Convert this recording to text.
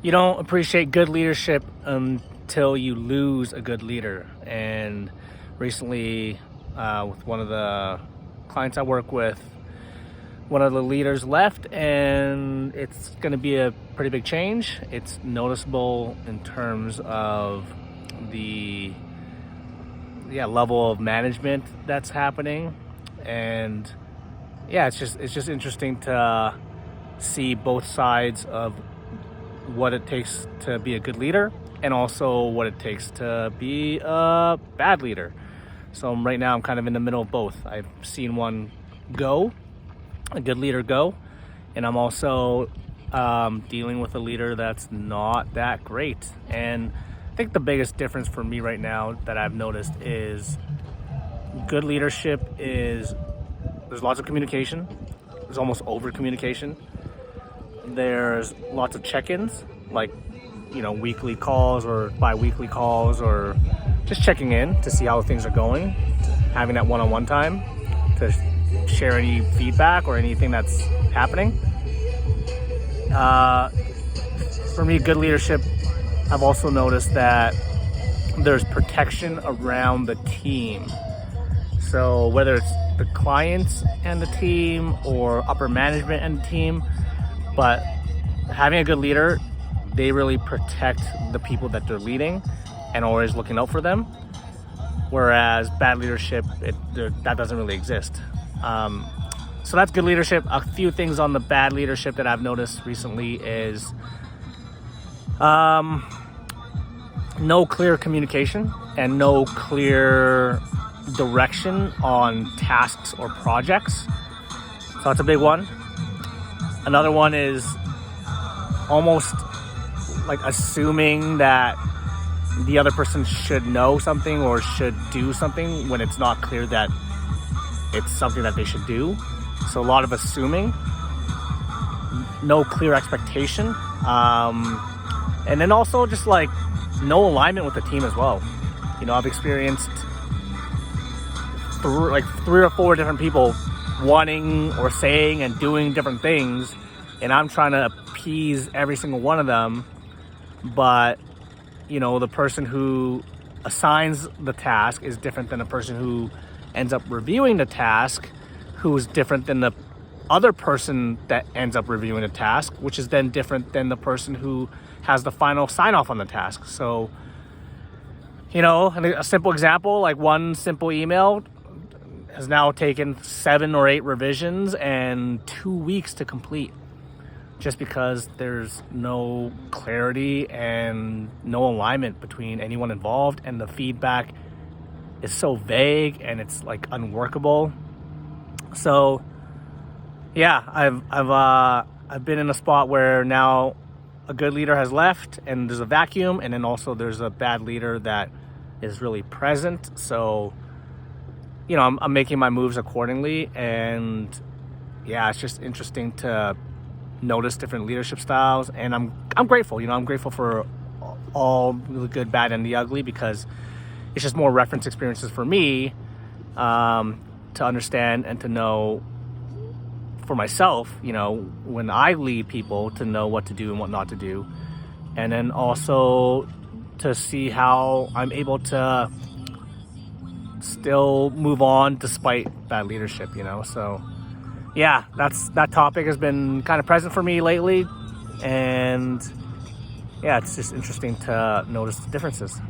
You don't appreciate good leadership until you lose a good leader. And recently, with one of the clients I work with, one of the leaders left, and it's going to be a pretty big change. It's noticeable in terms of the level of management that's happening, and it's just interesting to see both sides of what it takes to be a good leader and also what it takes to be a bad leader. So right now I'm kind of in the middle of both. I've seen one go, a good leader go, and I'm also dealing with a leader that's not that great. And I think the biggest difference for me right now that I've noticed is good leadership is there's lots of communication. There's almost over communication. There's lots of check-ins, like, weekly calls or bi-weekly calls, or just checking in to see how things are going, having that one-on-one time to share any feedback or anything that's happening. For me, good leadership, I've also noticed that there's protection around the team. So whether it's the clients and the team or upper management and the team, but having a good leader, they really protect the people that they're leading and always looking out for them. Whereas bad leadership, that doesn't really exist. So that's good leadership. A few things on the bad leadership that I've noticed recently is no clear communication and no clear direction on tasks or projects. So that's a big one. Another one is almost like assuming that the other person should know something or should do something when it's not clear that it's something that they should do. So a lot of assuming, no clear expectation, and then also just like no alignment with the team as well. I've experienced three or four different people wanting or saying and doing different things, and I'm trying to appease every single one of them. But the person who assigns the task is different than the person who ends up reviewing the task, who is different than the other person that ends up reviewing the task, which is then different than the person who has the final sign off on the task. So a simple example, like one simple email has now taken 7 or 8 revisions and 2 weeks to complete, just because there's no clarity and no alignment between anyone involved, and the feedback is so vague and it's like unworkable. So I've been in a spot where now a good leader has left and there's a vacuum, and then also there's a bad leader that is really present. So I'm making my moves accordingly, and it's just interesting to notice different leadership styles. And I'm grateful. I'm grateful for all the good, bad, and the ugly, because it's just more reference experiences for me to understand and to know for myself, when I lead people, to know what to do and what not to do. And then also to see how I'm able to still move on despite bad leadership, So that topic has been kind of present for me lately. And it's just interesting to notice the differences.